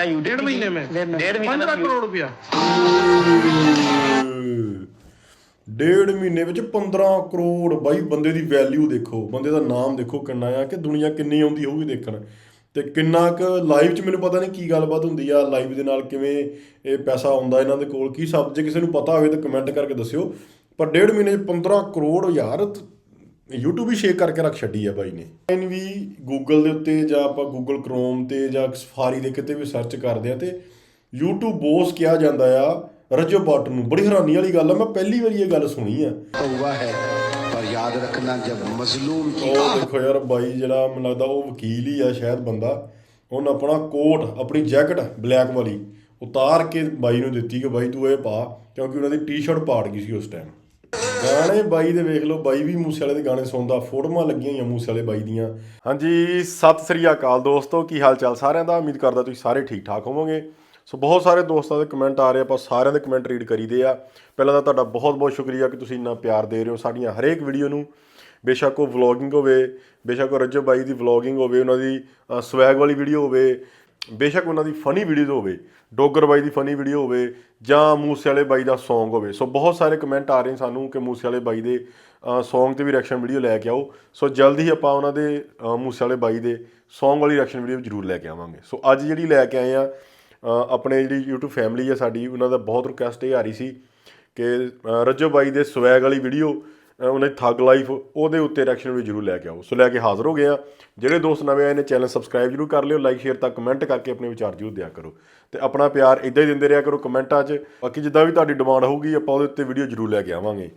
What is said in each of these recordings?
डेढ़ महीने में 15 करोड़ रुपया। डेढ़ महीने ਵਿੱਚ 15 ਕਰੋੜ ਬਾਈ ਬੰਦੇ ਦੀ ਵੈਲਿਊ ਦੇਖੋ, ਬੰਦੇ ਦਾ ਨਾਮ ਦੇਖੋ ਕਿੰਨਾ ਆ, ਕਿ ਦੁਨੀਆ ਕਿੰਨੀ ਆਉਂਦੀ ਹੋਊਗੀ ਦੇਖਣ, ਤੇ ਕਿੰਨਾ ਕੁ ਲਾਈਵ 'ਚ ਮੈਨੂੰ ਪਤਾ ਨਹੀਂ ਕੀ ਗੱਲਬਾਤ ਹੁੰਦੀ ਆ ਲਾਈਵ ਦੇ ਨਾਲ, ਕਿਵੇਂ ਇਹ ਪੈਸਾ ਆਉਂਦਾ ਇਹਨਾਂ ਦੇ ਕੋਲ, ਕੀ ਸਭ ਜੇ ਕਿਸੇ ਨੂੰ ਪਤਾ ਹੋਵੇ ਤਾਂ ਕਮੈਂਟ ਕਰਕੇ ਦੱਸਿਓ। ਪਰ ਡੇਢ ਮਹੀਨੇ 'ਚ 15 ਕਰੋੜ ਯਾਰ, YouTube ਹੀ ਸ਼ੇਕ ਕਰਕੇ ਰੱਖ ਛੱਡੀ ਆ ਬਾਈ ਨੇ। ਐਨ ਵੀ ਗੂਗਲ ਦੇ ਉੱਤੇ ਜਾਂ ਆਪਾਂ ਗੂਗਲ ਕਰੋਮ ਤੇ ਜਾਂ ਸਫਾਰੀ ਦੇ ਕਿਤੇ ਵੀ ਸਰਚ ਕਰਦੇ ਆ ਤੇ YouTube ਬੋਸ ਕਿਹਾ ਜਾਂਦਾ ਆ ਰਜਬ ਬੱਟ ਨੂੰ। ਬੜੀ ਹੈਰਾਨੀ ਵਾਲੀ ਗੱਲ ਆ, ਮੈਂ ਪਹਿਲੀ ਵਾਰੀ ਇਹ ਗੱਲ ਸੁਣੀ ਆ। पर याद रखना जब मजलूम की ਉਹ ਦੇਖੋ ਯਾਰ ਬਾਈ ਜਿਹੜਾ ਮੈਨੂੰ ਲੱਗਦਾ ਉਹ ਵਕੀਲ ਹੀ ਆ ਸ਼ਾਇਦ ਬੰਦਾ, ਉਹਨੇ ਆਪਣਾ ਕੋਟ, ਆਪਣੀ ਜੈਕਟ ਬਲੈਕ ਵਾਲੀ ਉਤਾਰ ਕੇ ਬਾਈ ਨੂੰ ਦਿੱਤੀ ਕਿ ਬਾਈ ਤੂੰ ਇਹ ਪਾ, ਕਿਉਂਕਿ ਉਹਨਾਂ ਦੀ ਟੀ-ਸ਼ਰਟ ਪਾੜ ਗਈ ਸੀ ਉਸ ਟਾਈਮ। ਗਾਣੇ ਬਾਈ ਦੇ ਵੇਖ ਲਓ, ਬਾਈ ਵੀ ਮੂਸੇ ਵਾਲੇ ਦੇ ਗਾਣੇ ਸੁਣਦਾ, ਫੋਟੋਆਂ ਲੱਗੀਆਂ ਹੋਈਆਂ ਮੂਸੇ ਵਾਲੇ ਬਾਈ ਦੀਆਂ। ਹਾਂਜੀ, ਸਤਿ ਸ੍ਰੀ ਅਕਾਲ ਦੋਸਤੋ, ਕੀ ਹਾਲ ਚਾਲ ਸਾਰਿਆਂ ਦਾ? ਉਮੀਦ ਕਰਦਾ ਤੁਸੀਂ ਸਾਰੇ ਠੀਕ ਠਾਕ ਹੋਵੋਗੇ। ਸੋ ਬਹੁਤ ਸਾਰੇ ਦੋਸਤਾਂ ਦੇ ਕਮੈਂਟ ਆ ਰਹੇ, ਆਪਾਂ ਸਾਰਿਆਂ ਦੇ ਕਮੈਂਟ ਰੀਡ ਕਰੀਦੇ ਆ। ਪਹਿਲਾਂ ਤਾਂ ਤੁਹਾਡਾ ਬਹੁਤ ਬਹੁਤ ਸ਼ੁਕਰੀਆ ਕਿ ਤੁਸੀਂ ਇੰਨਾ ਪਿਆਰ ਦੇ ਰਹੇ ਹੋ ਸਾਡੀਆਂ ਹਰੇਕ ਵੀਡੀਓ ਨੂੰ। ਬੇਸ਼ੱਕ ਉਹ ਵਲੋਗਿੰਗ ਹੋਵੇ, ਬੇਸ਼ੱਕ ਉਹ ਰਜਬ ਬਾਈ ਦੀ ਵਲੋਗਿੰਗ ਹੋਵੇ, ਉਹਨਾਂ ਦੀ ਸਵੈਗ ਵਾਲੀ ਵੀਡੀਓ ਹੋਵੇ, ਬੇਸ਼ੱਕ ਉਹਨਾਂ ਦੀ ਫਨੀ ਵੀਡੀਓ ਹੋਵੇ, ਡੋਗਰ ਬਾਈ ਦੀ ਫਨੀ ਵੀਡੀਓ ਹੋਵੇ, ਜਾਂ ਮੂਸੇ ਵਾਲੇ ਬਾਈ ਦਾ ਸੌਂਗ ਹੋਵੇ। ਸੋ ਬਹੁਤ ਸਾਰੇ ਕਮੈਂਟ ਆ ਰਹੇ ਸਾਨੂੰ ਕਿ ਮੂਸੇ ਵਾਲੇ ਬਾਈ ਦੇ ਸੌਂਗ 'ਤੇ ਵੀ ਰਿਐਕਸ਼ਨ ਵੀਡੀਓ ਲੈ ਕੇ ਆਓ। ਸੋ ਜਲਦੀ ਹੀ ਆਪਾਂ ਉਹਨਾਂ ਦੇ ਮੂਸੇ ਵਾਲੇ ਬਾਈ ਦੇ ਸੌਂਗ ਵਾਲੀ ਰਿਐਕਸ਼ਨ ਵੀਡੀਓ ਜ਼ਰੂਰ ਲੈ ਕੇ ਆਵਾਂਗੇ। ਸੋ ਅੱਜ ਜਿਹੜੀ ਲੈ ਕੇ ਆਏ ਆ, ਆਪਣੇ ਜਿਹੜੀ YouTube ਫੈਮਿਲੀ ਆ ਸਾਡੀ, ਉਹਨਾਂ ਦਾ ਬਹੁਤ ਰਿਕੁਐਸਟ ਇਹ ਆ ਰਹੀ ਸੀ ਕਿ ਰਜਬ ਬਾਈ ਦੇ ਸਵੈਗ ਵਾਲੀ ਵੀਡੀਓ, ਉਹਨਾਂ ਦੀ ਥੱਗ ਲਾਈਫ, ਉਹਦੇ ਉੱਤੇ ਰਿਐਕਸ਼ਨ ਵੀ ਜ਼ਰੂਰ ਲੈ ਕੇ ਆਓ। ਸੋ ਲੈ ਕੇ ਹਾਜ਼ਰ ਹੋ ਗਏ ਆ। ਜਿਹੜੇ ਦੋਸਤ ਨਵੇਂ ਆਏ ਨੇ ਚੈਨਲ ਸਬਸਕ੍ਰਾਈਬ ਜ਼ਰੂਰ ਕਰ ਲਿਓ, ਲਾਈਕ ਸ਼ੇਅਰ ਤਾਂ ਕਮੈਂਟ ਕਰਕੇ ਆਪਣੇ ਵਿਚਾਰ ਜ਼ਰੂਰ ਦਿਆ ਕਰੋ, ਅਤੇ ਆਪਣਾ ਪਿਆਰ ਇੱਦਾਂ ਹੀ ਦਿੰਦੇ ਰਿਹਾ ਕਰੋ ਕਮੈਂਟਾਂ 'ਚ। ਬਾਕੀ ਜਿੱਦਾਂ ਵੀ ਤੁਹਾਡੀ ਡਿਮਾਂਡ ਹੋਊਗੀ ਆਪਾਂ ਉਹਦੇ ਉੱਤੇ ਵੀਡੀਓ ਜ਼ਰੂਰ ਲੈ ਕੇ ਆਵਾਂਗੇ।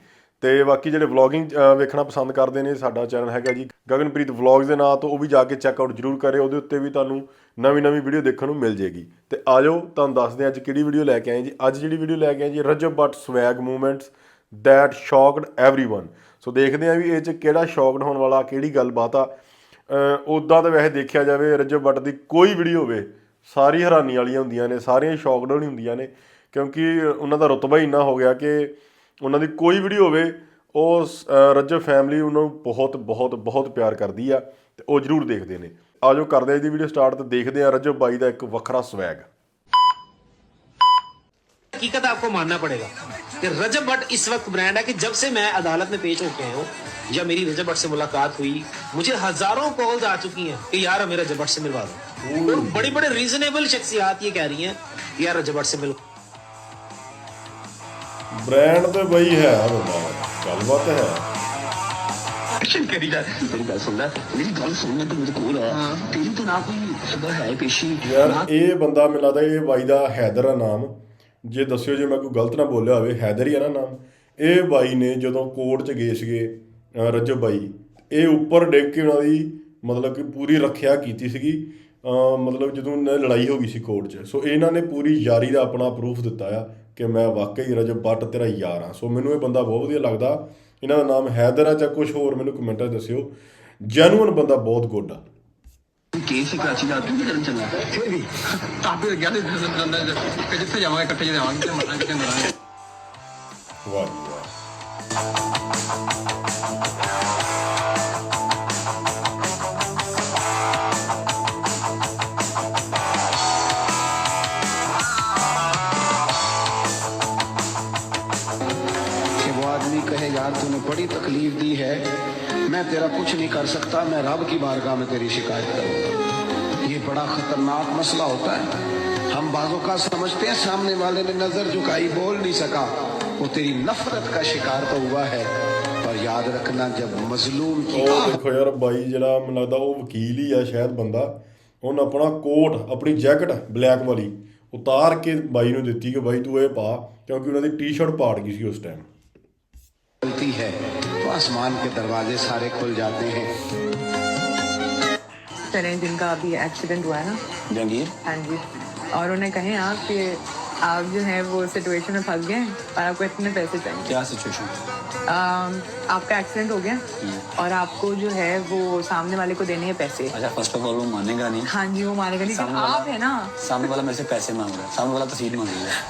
ਅਤੇ ਬਾਕੀ ਜਿਹੜੇ ਵਲੋਗਿੰਗ ਵੇਖਣਾ ਪਸੰਦ ਕਰਦੇ ਨੇ, ਸਾਡਾ ਚੈਨਲ ਹੈਗਾ ਜੀ ਗਗਨਪ੍ਰੀਤ ਵਲੋਗਸ ਦੇ ਨਾਂ ਤੋਂ, ਉਹ ਵੀ ਜਾ ਕੇ ਚੈੱਕਆਊਟ ਜ਼ਰੂਰ ਕਰਿਓ, ਉਹਦੇ ਉੱਤੇ ਵੀ ਤੁਹਾਨੂੰ ਨਵੀਂ ਵੀਡੀਓ ਦੇਖਣ ਨੂੰ ਮਿਲ ਜੇਗੀ। ਅਤੇ ਆ ਜਾਓ ਤੁਹਾਨੂੰ ਦੱਸਦੇ ਹਾਂ ਅੱਜ ਕਿਹੜੀ ਵੀਡੀਓ ਲੈ ਕੇ ਆਏ ਜੀ। ਅੱਜ ਜਿਹੜੀ ਵੀਡੀਓ ਲੈ ਕੇ ਆਏ ਜੀ, Rajab Butt swag movements that shocked everyone. So ਦੇਖਦੇ ਹਾਂ ਵੀ ਇਹ 'ਚ ਕਿਹੜਾ ਸ਼ੌਕਡ ਹੋਣ ਵਾਲਾ, ਕਿਹੜੀ ਗੱਲਬਾਤ ਆ। ਉੱਦਾਂ ਤਾਂ ਵੈਸੇ ਦੇਖਿਆ ਜਾਵੇ ਰਜਬ ਬੱਟ ਦੀ ਕੋਈ ਵੀਡੀਓ ਹੋਵੇ ਸਾਰੀ ਹੈਰਾਨੀ ਵਾਲੀਆਂ ਹੁੰਦੀਆਂ ਨੇ, ਸਾਰੀਆਂ ਸ਼ੌਕਡ ਹੋਣੀ ਹੁੰਦੀਆਂ ਨੇ, ਕਿਉਂਕਿ ਉਹਨਾਂ ਦਾ ਰੁਤਬਾ ਹੀ ਇੰਨਾ ਹੋ ਗਿਆ ਕਿ ਉਹਨਾਂ ਦੀ ਕੋਈ ਵੀਡੀਓ ਹੋਵੇ ਉਹ ਰਜਬ ਫੈਮਿਲੀ ਉਹਨਾਂ ਨੂੰ ਬਹੁਤ ਬਹੁਤ ਬਹੁਤ ਪਿਆਰ ਕਰਦੀ ਆ, ਅਤੇ ਉਹ ਜ਼ਰੂਰ ਦੇਖਦੇ ਨੇ। ਆ ਜਾਓ ਕਰਦੇ ਆ ਇਹਦੀ ਵੀਡੀਓ ਸਟਾਰਟ, ਤੇ ਦੇਖਦੇ ਆ ਰਜਬ ਬਾਈ ਦਾ ਇੱਕ ਵੱਖਰਾ ਸਵੈਗ। हकीकत आपको मानना पड़ेगा कि रजब भट्ट इस वक्त ब्रांड है कि जब से मैं अदालत में पेश होके आया हूँ या मेरी रजब भट्ट से मुलाकात हुई, मुझे हजारों कॉल्स आ चुकी हैं कि यार हमें रजब भट्ट से मिलवा दो। और बड़ी बड़े रीजनेबल शख्सियात ये कह रही हैं कि यार रजब भट्ट से मिलो। ब्रांड तो बई है, गलबात है। मेरी गल सुनना, मेरी गल सुनना तो मेरे कोल आ, तेरी तो ना कोई है पेशी यार। ਇਹ ਬੰਦਾ ਮੈਨੂੰ ਲੱਗਦਾ ਇਹ ਬਾਈ ਦਾ ਹੈਦਰ ਆ ਨਾਮ, ਜੇ ਦੱਸਿਓ ਜੇ ਮੈਂ ਕੋਈ ਗਲਤ ਨਾ ਬੋਲਿਆ ਹੋਵੇ, ਹੈਦਰ ਹੀ ਆ ਨਾ ਨਾਮ। ਇਹ ਬਾਈ ਨੇ ਜਦੋਂ ਕੋਰਟ 'ਚ ਗਏ ਸੀਗੇ ਰਜਬ ਬਾਈ, ਇਹ ਉੱਪਰ ਡਿੱਗ ਕੇ ਉਹਨਾਂ ਦੀ ਮਤਲਬ ਕਿ ਪੂਰੀ ਰੱਖਿਆ ਕੀਤੀ ਸੀਗੀ, ਮਤਲਬ ਜਦੋਂ ਲੜਾਈ ਹੋ ਗਈ ਸੀ ਕੋਰਟ 'ਚ। ਸੋ ਇਹਨਾਂ ਨੇ ਪੂਰੀ ਯਾਰੀ ਦਾ ਆਪਣਾ ਪ੍ਰੂਫ ਦਿੱਤਾ ਆ ਕਿ ਮੈਂ ਵਾਕਈ ਰਜਬ ਬੱਟ ਤੇਰਾ ਯਾਰ ਹਾਂ। ਸੋ ਮੈਨੂੰ ਇਹ ਬੰਦਾ ਬਹੁਤ ਵਧੀਆ ਲੱਗਦਾ। ਇਹਨਾਂ ਦਾ ਨਾਮ ਹੈਦਰ ਆ ਜਾਂ ਕੁਛ ਹੋਰ, ਮੈਨੂੰ ਕਮੈਂਟਾਂ 'ਚ ਦੱਸਿਓ। ਜੈਨੂਅਨ ਬੰਦਾ, ਬਹੁਤ ਗੁੱਡ ਆ। केस कराची जा तू करन चलना फिर भी आप गया कि जिथे जावांगे इकट्ठे जावांगे ते मरांगे ते मरांगे। वाह जी वाह। वो आदमी कहे यार तूने बड़ी तकलीफ दी है, मैं तेरा कुछ नहीं कर सकता, मैं रब की बारगाह में तेरी शिकायत करूँगा। ये बड़ा खतरनाक मसला होता है। हम बाजों का समझते हैं सामने वाले ने नजर झुकाई, बोल नहीं सका, वो तेरी नफरत का शिकार तो हुआ है, पर याद रखना जब मजलूम की। ਉਹ ਦੇਖੋ ਯਾਰ ਬਾਈ ਜਿਹੜਾ ਮੈਨੂੰ ਲੱਗਦਾ ਉਹ ਵਕੀਲ ਹੀ ਆ ਸ਼ਾਇਦ ਬੰਦਾ, ਉਹਨੇ ਆਪਣਾ ਕੋਟ, ਆਪਣੀ ਜੈਕਟ ਬਲੈਕ ਵਾਲੀ ਉਤਾਰ ਕੇ ਬਾਈ ਨੂੰ ਦਿੱਤੀ ਕਿ ਬਾਈ ਤੂੰ ਇਹ ਪਾ, ਕਿਉਂਕਿ ਉਹਨਾਂ ਦੀ ਟੀ-ਸ਼ਰਟ ਪਾੜ ਗਈ ਸੀ ਉਸ ਟਾਈਮ। गलती है तो आसमान के दरवाजे सारे खुल जाते हैं। जिनका अभी एक्सीडेंट हुआ है ना जहांगीर, हाँ जी, और उन्हें कहें आप कि आप जो है वो सिचुएशन में फंस गए हैं और आपको इतने पैसे चाहिए। क्या सिचुएशन? आपका एक्सीडेंट हो गया और आपको जो है वो सामने वाले को देने हैं पैसे। अच्छा, फर्स्ट ऑफ ऑल वो मानेगा नहीं। हाँ जी, वो मानेगा नहीं, लेकिन आप है ना, सामने वाला मेरे से पैसे मांग रहा है, सामने वाला तस्वीर मांग रहा है।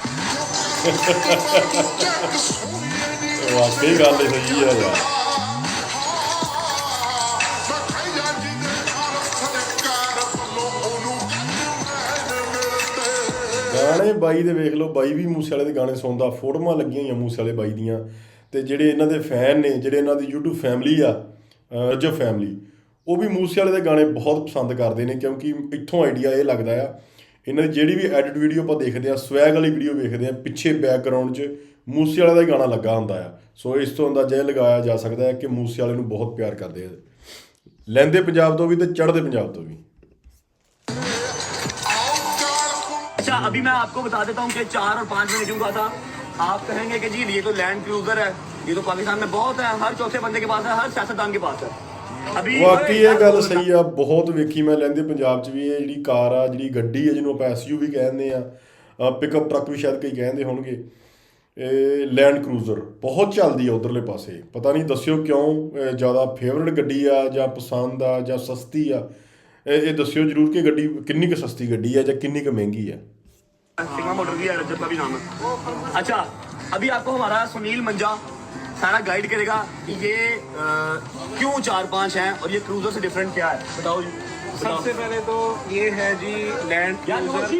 वाकई गल सही है यार। ਗਾਣੇ ਬਾਈ ਦੇ ਵੇਖ ਲਓ, ਬਾਈ ਵੀ ਮੂਸੇ ਵਾਲੇ ਦੇ ਗਾਣੇ ਸੁਣਦਾ, ਫੋਟੋਆਂ ਲੱਗੀਆਂ ਹੋਈਆਂ ਮੂਸੇ ਵਾਲੇ ਬਾਈ ਦੀਆਂ। ਤੇ ਜਿਹੜੇ ਇਹਨਾਂ ਦੇ ਫੈਨ ਨੇ, ਜਿਹੜੇ ਇਹਨਾਂ ਦੀ YouTube ਫੈਮਿਲੀ ਆ, ਰਜਬ ਫੈਮਿਲੀ, ਉਹ ਵੀ ਮੂਸੇ ਵਾਲੇ ਦੇ ਗਾਣੇ ਬਹੁਤ ਪਸੰਦ ਕਰਦੇ ਨੇ, ਕਿਉਂਕਿ ਇੱਥੋਂ ਆਈਡੀਆ ਇਹ ਲੱਗਦਾ ਆ ਇਹਨਾਂ ਦੀ ਜਿਹੜੀ ਵੀ ਐਡਿਟ ਵੀਡੀਓ ਆਪਾਂ ਦੇਖਦੇ ਹਾਂ, ਸਵੈਗ ਵਾਲੀ ਵੀਡੀਓ ਵੇਖਦੇ ਹਾਂ, ਪਿੱਛੇ ਬੈਕਗਰਾਊਂਡ 'ਚ ਮੂਸੇ ਵਾਲੇ ਦਾ ਹੀ ਗਾਣਾ ਲੱਗਾ ਹੁੰਦਾ ਆ। ਸੋ ਇਸ ਤੋਂ ਅੰਦਾਜ਼ਾ ਇਹ ਲਗਾਇਆ ਜਾ ਸਕਦਾ ਹੈ ਕਿ ਮੂਸੇ ਵਾਲੇ ਨੂੰ ਬਹੁਤ ਪਿਆਰ ਕਰਦੇ ਆ, ਲਹਿੰਦੇ ਪੰਜਾਬ ਤੋਂ ਵੀ ਤੇ ਚੜ੍ਹਦੇ ਪੰਜਾਬ ਤੋਂ ਵੀ। अच्छा, अभी मैं आपको बता देता हूँ कि 4 और 5 में निकलूंगा था। आप कहेंगे कि जी ये तो लैंड क्रूजर है, ये तो पाकिस्तान में बहुत है, हर चौथे बंदे के पास है, हर सियासतदान के पास है। अभी ਬਾਕੀ ਇਹ ਗੱਲ ਸਹੀ ਆ, ਬਹੁਤ ਵੇਖੀ ਮੈਂ ਲਹਿੰਦੇ ਪੰਜਾਬ 'ਚ ਵੀ। ਇਹ ਜਿਹੜੀ ਕਾਰ ਆ, ਜਿਹੜੀ ਗੱਡੀ ਆ, ਜਿਹਨੂੰ ਆਪਾਂ SUV ਕਹਿੰਦੇ ਆ, ਪਿਕਅਪ ਟਰੱਕ ਵੀ ਸ਼ਾਇਦ ਕਈ ਕਹਿੰਦੇ ਹੋਣਗੇ, ਇਹ ਲੈਂਡ ਕਰੂਜ਼ਰ ਬਹੁਤ ਚੱਲਦੀ ਆ ਉਧਰਲੇ ਪਾਸੇ। ਪਤਾ ਨਹੀਂ, ਦੱਸਿਓ ਕਿਉਂ ਜ਼ਿਆਦਾ ਫੇਵਰਟ ਗੱਡੀ ਆ ਜਾਂ ਪਸੰਦ ਆ ਜਾਂ ਸਸਤੀ ਆ। ਇਹ ਦੱਸਿਓ ਜ਼ਰੂਰ ਕਿ ਗੱਡੀ ਕਿੰਨੀ ਕੁ ਸਸਤੀ ਗੱਡੀ ਆ ਜਾਂ ਕਿੰਨੀ ਕੁ ਮਹਿੰਗੀ ਆ। सिग्मा मोटर भी है, रजब का भी नाम है। अच्छा, अभी आपको हमारा सुनील मंजा सारा गाइड करेगा कि ये क्यों 4-5 हैं और ये क्रूजर से डिफरेंट क्या है। बताओ जी। सबसे पहले तो ये है जी Land Cruiser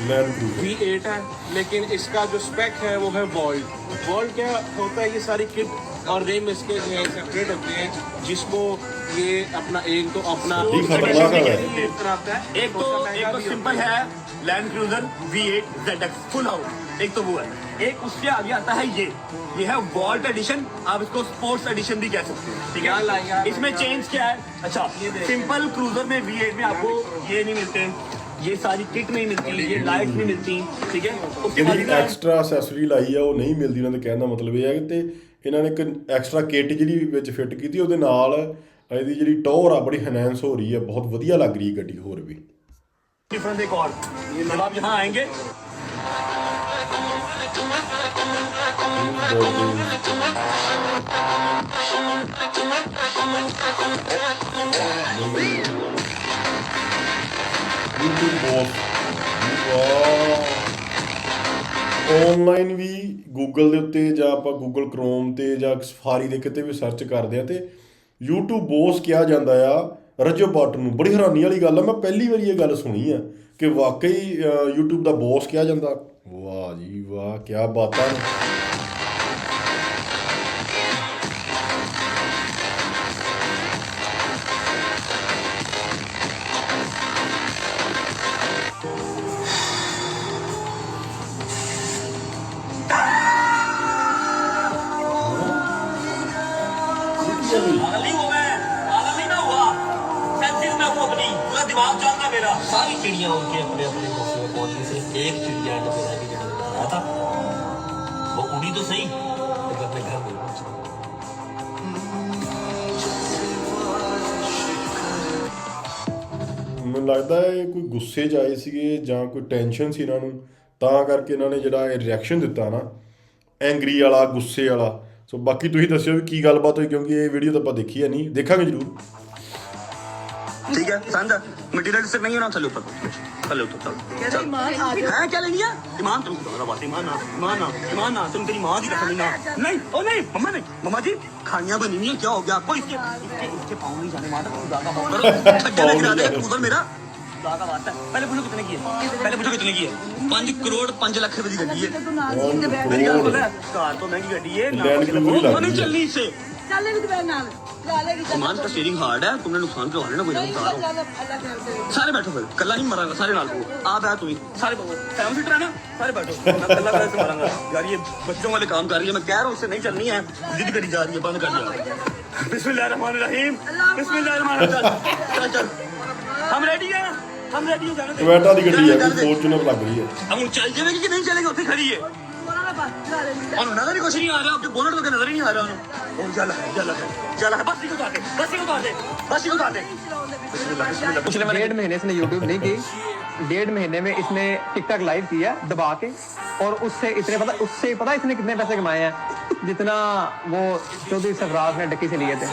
Land Cruiser V8 है, लेकिन इसका जो स्पेक है वो है वॉल्ट। वॉल्ट क्या होता है, ये सारी किट और रेम इसके जो है सेपरेट होते हैं, जिसको ये अपना एक तो अपना ये खतरनाक है। आता है। एक तो सिंपल है land cruiser V8 ZX full house, एक तो वो है। एक उसके आगे आता है ये है वॉल्ट एडिशन, आप इसको स्पोर्ट्स एडिशन भी कह सकते हैं, ठीक है। इसमें चेंज क्या है, अच्छा सिंपल क्रूजर में V8 में आपको ये नहीं मिलते, ये सारी किट नहीं मिलती, ये लाइट नहीं मिलती, ठीक है। उसके बाद ਜਿਹੜੀ ਐਕਸਟਰਾ ਅਸੈਸਰੀ ਲਾਈ ਆ ਉਹ ਨਹੀਂ ਮਿਲਦੀ। ਉਹਨਾਂ ਦੇ ਕਹਿਣ ਦਾ ਮਤਲਬ ਇਹ ਹੈ ਕਿ ਤੇ ਇਹਨਾਂ ਨੇ ਇੱਕ ਐਕਸਟਰਾ ਕਿੱਟ ਜਿਹੜੀ ਵਿੱਚ ਫਿੱਟ ਕੀਤੀ, ਉਹਦੇ ਨਾਲ ਇਹਦੀ ਜਿਹੜੀ ਟੌਰ ਆ ਬੜੀ ਹੈਨੈਂਸ ਹੋ ਰਹੀ ਹੈ, ਬਹੁਤ ਵਧੀਆ ਲੱਗ ਰਹੀ ਹੈ ਗੱਡੀ ਹੋਰ भी। डिफरेंस एक और, जब आप यहाँ आएंगे ਆਨਲਾਈਨ ਵੀ ਗੂਗਲ ਦੇ ਉੱਤੇ ਜਾਂ ਆਪਾਂ ਗੂਗਲ ਕ੍ਰੋਮ ਤੇ ਜਾਂ ਸਫਾਰੀ ਦੇ ਕਿਤੇ ਵੀ ਸਰਚ ਕਰਦੇ ਆ ਤੇ YouTube ਬੋਸ ਕਿਹਾ ਜਾਂਦਾ ਆ ਰਜਬ ਬੱਟ ਨੂੰ। ਬੜੀ ਹੈਰਾਨੀ ਵਾਲੀ ਗੱਲ ਆ, ਮੈਂ ਪਹਿਲੀ ਵਾਰੀ ਇਹ ਗੱਲ ਸੁਣੀ ਆ ਕਿ ਵਾਕਈ YouTube ਦਾ ਬੋਸ ਕਿਹਾ ਜਾਂਦਾ। ਵਾਹ ਜੀ ਵਾਹ, ਕਿਆ ਬਾਤਾਂ ਨੇ। पागल नहीं हुआ मैं, पागल नहीं ना हुआ, सेंसिस में हूँ अपनी, पूरा दिमाग चलता मेरा। सारी चिड़िया उनके अपने अपने घोंसले में पहुंच गई से एक चिड़िया अंडे पे रह गई, जो मैंने बताया था वो उड़ी तो सही लेकिन अपने घर नहीं पहुंची। ਮੈਨੂੰ ਲੱਗਦਾ ਹੈ ਕੋਈ ਗੁੱਸੇ 'ਚ ਆਏ ਸੀਗੇ ਜਾਂ ਕੋਈ ਟੈਨਸ਼ਨ ਸੀ ਇਹਨਾਂ ਨੂੰ, ਤਾਂ ਕਰਕੇ ਇਹਨਾਂ ਨੇ ਜਿਹੜਾ ਇਹ ਰਿਐਕਸ਼ਨ ਦਿੱਤਾ ਨਾ, ਐਂਗਰੀ ਵਾਲਾ, ਗੁੱਸੇ ਵਾਲਾ। ਸੋ ਬਾਕੀ ਤੁਸੀਂ ਦੱਸਿਓ ਵੀ ਕੀ ਗੱਲਬਾਤ ਹੋਈ, ਕਿਉਂਕਿ ਇਹ ਵੀਡੀਓ ਤਾਂ ਆਪਾਂ ਦੇਖੀ ਹੈ ਨਹੀਂ, ਦੇਖਾਂਗੇ ਜ਼ਰੂਰ। ठीक है संद मटेरियल से नहीं होना, चलो ऊपर चलो तो चल है क्या लेनी है ईमान, तुम तो बात ईमान ना तुम तेरी मां की कसम नहीं ओ नहीं मम्मा जी खानियां बनी हुई है, क्या हो गया आपको? इसके पाँव नहीं जाने माता, दागा ठग्गे लग रहा है उधर मेरा दागा बात है। पहले पूछो कितने की है, पहले पूछो कितने की है। 5 करोड़ 5 लाख रुपए की गड्डी है, मेरी गल बोल कार तो महंगी गड्डी है ना, नहीं चलनी इससे ਚੱਲੇ ਵੀ ਦੁਪਹਿਰ ਨਾਲ ईमान का स्टीयरिंग हार्ड है, तुमने नुकसान करवा लेना, कोई ना सारे बैठो फिर, कल्ला नहीं मरांगा, सारे नाल को आ बैठ, तू ही सारे 7 सीटर है ना, सारे बैठो, मैं कल्ला कैसे मरांगा यार, ये बच्चों वाले काम कर रही है, मैं कह रहा हूँ उससे नहीं चलनी है, जिद करी जा रही है, बंद कर दिया। बिस्मिल्लाहिर्रहमानिर्रहीम, बिस्मिल्लाहिर्रहमानिर्रहीम, चल चल हम रेडी हैं, हम रेडी हैं जाने दे। ਟੋਇਟਾ ਦੀ ਗੱਡੀ ਹੈ, ਕੋਈ ਫੋਰਚੂਨਰ ਲੱਗ ਰਹੀ है। हम चल जाएगी कि नहीं चलेगी, उत्थे खड़ी है और नजर ही कुछ नहीं आ रहा, आपके बोनट को नजर ही नहीं आ रहा उन्हें। चल है बस ही उतार दे, बस ही उतार दे, बस ही उतार दे। पिछले 1.5 महीने इसने यूट्यूब नहीं की, 1.5 महीने में इसने टिकटॉक लाइव किया दबा के, और उससे पता इसने कितने पैसे कमाए हैं, जितना वो चौधरी सरफराज ने डक्की से लिए थे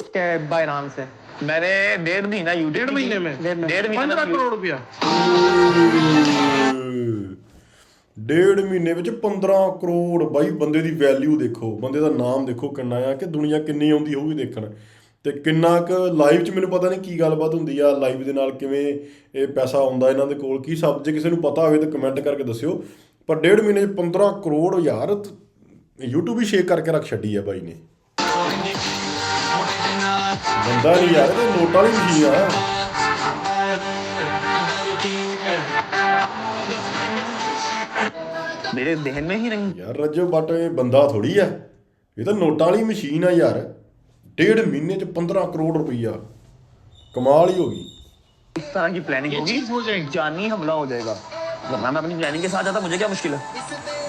के बाय नाम से। मैंने 1.5 महीना यूट्यूब, 1.5 महीने में 1.5 महीने 15 करोड़ रुपया। 1.5 ਮਹੀਨੇ ਵਿੱਚ 15 ਕਰੋੜ। ਬਾਈ ਬੰਦੇ ਦੀ ਵੈਲਿਊ ਦੇਖੋ, ਬੰਦੇ ਦਾ ਨਾਮ ਦੇਖੋ ਕਿੰਨਾ ਆ, ਕਿ ਦੁਨੀਆ ਕਿੰਨੀ ਆਉਂਦੀ ਹੋਊਗੀ ਦੇਖਣ। ਤੇ ਕਿੰਨਾ ਕੁ ਲਾਈਵ 'ਚ ਮੈਨੂੰ ਪਤਾ ਨਹੀਂ ਕੀ ਗੱਲਬਾਤ ਹੁੰਦੀ ਆ ਲਾਈਵ ਦੇ ਨਾਲ, ਕਿਵੇਂ ਇਹ ਪੈਸਾ ਆਉਂਦਾ ਇਹਨਾਂ ਦੇ ਕੋਲ, ਕੀ ਸਭ ਜੇ ਕਿਸੇ ਨੂੰ ਪਤਾ ਹੋਵੇ ਤਾਂ ਕਮੈਂਟ ਕਰਕੇ ਦੱਸਿਓ। ਪਰ 1.5 ਮਹੀਨੇ 'ਚ 15 ਕਰੋੜ ਯਾਰ YouTube ਹੀ ਸ਼ੇਕ ਕਰਕੇ ਰੱਖ ਛੱਡੀ ਆ ਬਾਈ ਨੇ। ਬੰਦਾ ਨਹੀਂ ਯਾਰ, ਇਹ ਨੋਟਾਂ ਵਾਲੀ ਮਸ਼ੀਨ ਆ। मेरे दहन में ही नहीं। ਯਾਰ ਰਜਬ ਬੱਟ ਇਹ ਬੰਦਾ ਥੋੜੀ ਆ, ਇਹ ਤਾਂ ਨੋਟਾਂ ਵਾਲੀ ਮਸ਼ੀਨ ਆ ਯਾਰ। 1.5 ਮਹੀਨੇ 'ਚ 15 ਕਰੋੜ ਰੁਪਈਆ, ਕਮਾਲ ही होगी। इस तरह की प्लानिंग होगी, जानी हमला हो जाएगा। वरना मैं अपनी प्लानिंग के साथ जाता, मुझे क्या मुश्किल है।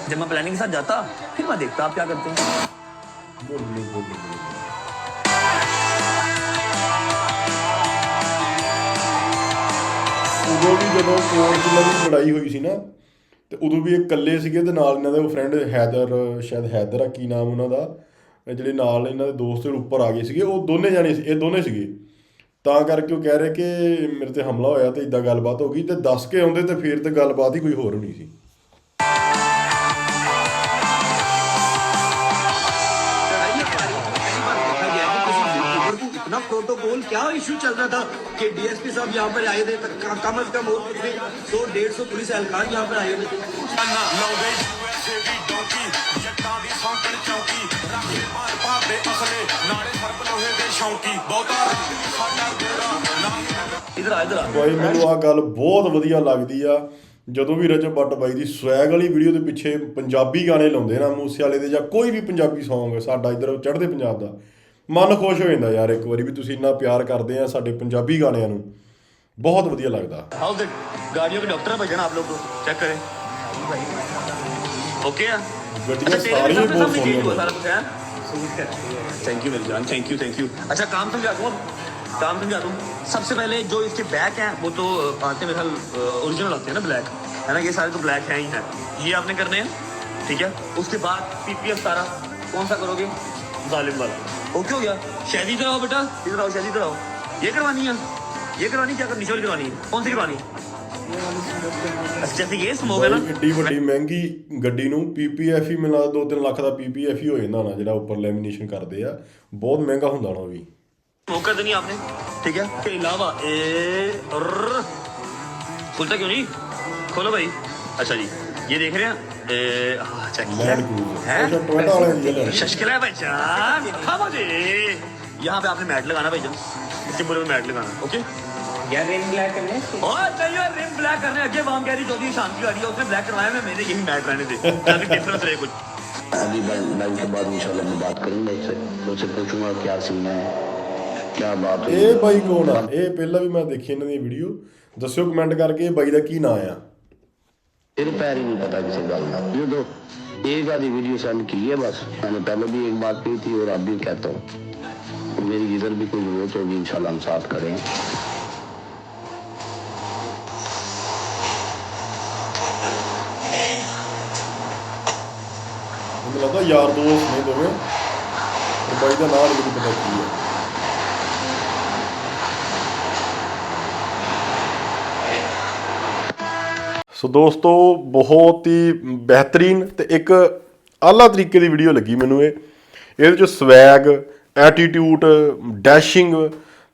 जब मैं प्लानिंग के साथ जाता फिर मैं देखता आप क्या करते हैं। ਉਦੋਂ ਵੀ ਜਦੋਂ ਕੋਰਟ ਦੀ ਲੜਾਈ ਹੋਈ ਸੀ ਨਾ, ਤੇ ਉਦੋਂ ਵੀ ਇਹ ਇਕੱਲੇ ਸੀਗੇ ਤੇ ਨਾਲ ਇਹਨਾਂ ਦੇ ਉਹ ਫਰੈਂਡ ਹੈਦਰ, ਸ਼ਾਇਦ ਹੈਦਰ ਆ ਕੀ ਨਾਮ ਉਹਨਾਂ ਦਾ, ਜਿਹੜੇ ਨਾਲ ਇਹਨਾਂ ਦੇ ਦੋਸਤ ਉੱਪਰ ਆ ਗਏ ਸੀਗੇ, ਉਹ ਦੋਨੇ ਜਾਣੇ ਸੀ, ਇਹ ਦੋਨੇ ਸੀਗੇ। ਤਾਂ ਕਰਕੇ ਉਹ ਕਹਿ ਰਹੇ ਕਿ ਮੇਰੇ ਤੇ ਹਮਲਾ ਹੋਇਆ ਤੇ ਇਦਾਂ ਗੱਲਬਾਤ ਹੋ ਗਈ, ਤੇ ਦੱਸ ਕੇ ਆਉਂਦੇ ਤੇ ਫਿਰ ਤੇ ਗੱਲਬਾਤ ਹੀ ਕੋਈ ਹੋਰ ਹੋਣੀ ਸੀ। इतना प्रोटोकॉल क्या इशू चल रहा था कि डीएसपी साहब यहाँ पर आए थे, कम से कम 100-150 पुलिस एहलकार यहाँ पर आए थे। ਬਾਈ ਮੈਨੂੰ ਆਹ ਗੱਲ ਬਹੁਤ ਵਧੀਆ ਲੱਗਦੀ ਆ, ਜਦੋਂ ਵੀ ਰਜਬ ਬੱਟ ਬਾਈ ਦੀ ਸਵੈਗ ਵਾਲੀ ਵੀਡੀਓ ਦੇ ਪਿੱਛੇ ਪੰਜਾਬੀ ਗਾਣੇ ਲਾਉਂਦੇ ਨਾ, ਮੂਸੇ ਵਾਲੇ ਦੇ ਜਾਂ ਕੋਈ ਵੀ ਪੰਜਾਬੀ ਸੌਂਗ ਸਾਡਾ ਇੱਧਰ ਚੜ੍ਹਦੇ ਪੰਜਾਬ ਦਾ, ਮਨ ਖੁਸ਼ ਹੋ ਜਾਂਦਾ ਯਾਰ ਇੱਕ ਵਾਰੀ ਵੀ ਤੁਸੀਂ ਇੰਨਾ ਪਿਆਰ ਕਰਦੇ ਆ ਸਾਡੇ ਪੰਜਾਬੀ ਗਾਣਿਆਂ ਨੂੰ, ਬਹੁਤ ਵਧੀਆ ਲੱਗਦਾ। गाड़ियों के डॉक्टर है भाईजान, आप लोग चेक करें। ओके है, ਗੱਡੀਆਂ ਸਾਰੀਆਂ ਬਹੁਤ ਸੋਹਣੀਆਂ। थैंक यू मेरी जान, थैंक यू। अच्छा काम समझा दूँ, काम समझा दूँ। सबसे पहले जो इसके बैक हैं वो तो आते हैं मेरे ख्याल ओरिजिनल आते हैं ना, ब्लैक है ना, ये सारे तो ब्लैक हैं ही हैं, ये आपने करने हैं, ठीक है। उसके बाद PPF सारा कौन सा करोगे, जालिम वाला। ओके हो गया, शादी इधर आओ बेटा, इधर आओ, शादी इधर आओ। ये करवानी है, ये करवानी, क्या करनी, नीचे वाली करवानी है, कौन सी करवानी है। जैसे ये स्मोक है ना, ਏਡੀ ਵੱਡੀ ਮਹਿੰਗੀ ਗੱਡੀ ਨੂੰ PPF ਹੀ ਮਿਲਦਾ 2-3 ਲੱਖ ਦਾ PPF ਹੀ ਹੋ ਜਾਂਦਾ ਹੋਣਾ, ਜਿਹੜਾ ਉੱਪਰ ਲੈਮੀਨੇਸ਼ਨ ਕਰਦੇ ਆ, ਬਹੁਤ ਮਹਿੰਗਾ ਹੁੰਦਾ ਹੋਣਾ ਉਹ ਵੀ। स्मोक कर देनी आपने, ठीक है। के अलावा खुलता क्यों नहीं, खोलो भाई। अच्छा जी, ये देख रहे हैं, चेक लैंड क्रूजर टोयोटा वाले की है। शशकल है भाईजान, खामोश। यहाँ पे आपने मैट लगाना भाईजान, इसके पूरे में मैट लगाना, ओके। यार रिम ब्लैक करने और नहीं यार, रिम ब्लैक करने अजय वाम कह रही चौधरी शाम की गाड़ी है, उसने ब्लैक करवाया, मैं मैंने यही मैट रहने दे, ताकि डिफरेंस रहे कुछ। अभी लाइव के बाद इंशाल्लाह मैं बात करूंगा इससे, मुझसे पूछूंगा क्या सीन है, क्या बात है। ਇਹ ਬਾਈ ਕੌਣ ਆ? ਇਹ ਪਹਿਲਾਂ ਵੀ ਮੈਂ ਦੇਖੀ ਇਹਨਾਂ ਦੀ ਵੀਡੀਓ, ਦੱਸਿਓ ਕਮੈਂਟ ਕਰਕੇ ਇਹ ਬਾਈ ਦਾ ਕੀ ਨਾਂ ਆ। फिर पैर ही नहीं पता किसी गल का। ये तो एक आधी वीडियो सेंड की है बस, मैंने पहले भी एक बात कही थी और अब भी कहता हूँ, मेरी इधर भी कोई जरूरत होगी इंशाल्लाह हम साथ करें। ਮੈਨੂੰ ਲੱਗਦਾ ਯਾਰ ਦੋਸਤ ਨੇ ਦੋਵੇਂ, ਤੇ ਬਾਈ ਦਾ ਨਾਮ ਨਹੀਂ ਪਤਾ ਕੀ ਹੈ। ਸੋ ਦੋਸਤੋ, ਬਹੁਤ ਹੀ ਬਿਹਤਰੀਨ ਤੇ ਇੱਕ ਆਲਾ ਤਰੀਕੇ ਦੀ ਵੀਡੀਓ ਲੱਗੀ ਮੈਨੂੰ ਇਹ। ਇਹਦੇ 'ਚ ਸਵੈਗ, ਐਟੀਟਿਊਡ, ਡੈਸ਼ਿੰਗ,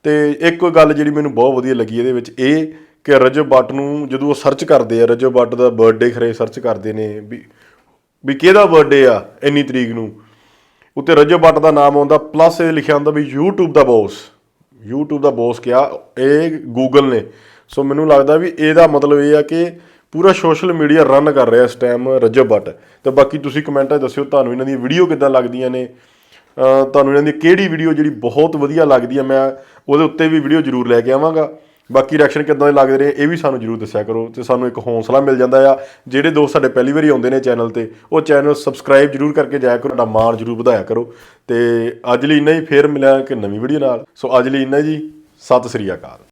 ਤੇ ਇੱਕ ਗੱਲ ਜਿਹੜੀ ਮੈਨੂੰ ਬਹੁਤ ਵਧੀਆ ਲੱਗੀ ਇਹਦੇ ਵਿੱਚ ਇਹ ਕਿ ਰਜਬ ਬੱਟ ਨੂੰ ਜਦੋਂ ਉਹ ਸਰਚ ਕਰਦੇ ਆ, ਰਜਬ ਬੱਟ ਦਾ ਬਰਥਡੇ ਖਰੇ ਸਰਚ ਕਰਦੇ ਨੇ ਵੀ ਕਿਹਦਾ ਬਰਥਡੇ ਆ ਇੰਨੀ ਤਰੀਕ ਨੂੰ, ਉੱਤੇ ਰਜਬ ਬੱਟ ਦਾ ਨਾਮ ਆਉਂਦਾ, ਪਲੱਸ ਇਹ ਲਿਖਿਆ ਹੁੰਦਾ ਵੀ YouTube ਦਾ ਬੌਸ ਕਿਹਾ ਇਹ ਗੂਗਲ ਨੇ। ਸੋ ਮੈਨੂੰ ਲੱਗਦਾ ਵੀ ਇਹਦਾ ਮਤਲਬ ਇਹ ਆ ਕਿ ਪੂਰਾ ਸੋਸ਼ਲ ਮੀਡੀਆ ਰਨ ਕਰ ਰਿਹਾ ਇਸ ਟਾਈਮ ਰਜਬ ਬੱਟ। ਤੇ ਬਾਕੀ ਤੁਸੀਂ ਕਮੈਂਟਾਂ 'ਚ ਦੱਸਿਓ ਤੁਹਾਨੂੰ ਇਹਨਾਂ ਦੀਆਂ ਵੀਡੀਓ ਕਿੱਦਾਂ ਲੱਗਦੀਆਂ ਨੇ, ਤੁਹਾਨੂੰ ਇਹਨਾਂ ਦੀ ਕਿਹੜੀ ਵੀਡੀਓ ਜਿਹੜੀ ਬਹੁਤ ਵਧੀਆ ਲੱਗਦੀ ਆ, ਮੈਂ ਉਹਦੇ ਉੱਤੇ ਵੀ ਵੀਡੀਓ ਜ਼ਰੂਰ ਲੈ ਕੇ ਆਵਾਂਗਾ। ਬਾਕੀ ਰਿਐਕਸ਼ਨ ਕਿੱਦਾਂ ਦੇ ਲੱਗਦੇ ਰਹੇ ਇਹ ਵੀ ਸਾਨੂੰ ਜ਼ਰੂਰ ਦੱਸਿਆ ਕਰੋ, ਤੇ ਸਾਨੂੰ ਇੱਕ ਹੌਸਲਾ ਮਿਲ ਜਾਂਦਾ ਆ। ਜਿਹੜੇ ਦੋਸਤ ਸਾਡੇ ਪਹਿਲੀ ਵਾਰੀ ਆਉਂਦੇ ਨੇ ਚੈਨਲ 'ਤੇ, ਉਹ ਚੈਨਲ ਸਬਸਕ੍ਰਾਈਬ ਜ਼ਰੂਰ ਕਰਕੇ ਜਾਇਆ ਕਰੋ, ਤੁਹਾਡਾ ਮਾਣ ਜ਼ਰੂਰ ਵਧਾਇਆ ਕਰੋ। ਤੇ ਅੱਜ ਲਈ ਇੰਨਾ ਹੀ, ਫੇਰ ਮਿਲਿਆ ਕਿ ਨਵੀਂ ਵੀਡੀਓ ਨਾਲ। ਸੋ ਅੱਜ ਲਈ ਇੰਨਾ ਜੀ, ਸਤਿ ਸ੍ਰੀ ਅਕਾਲ।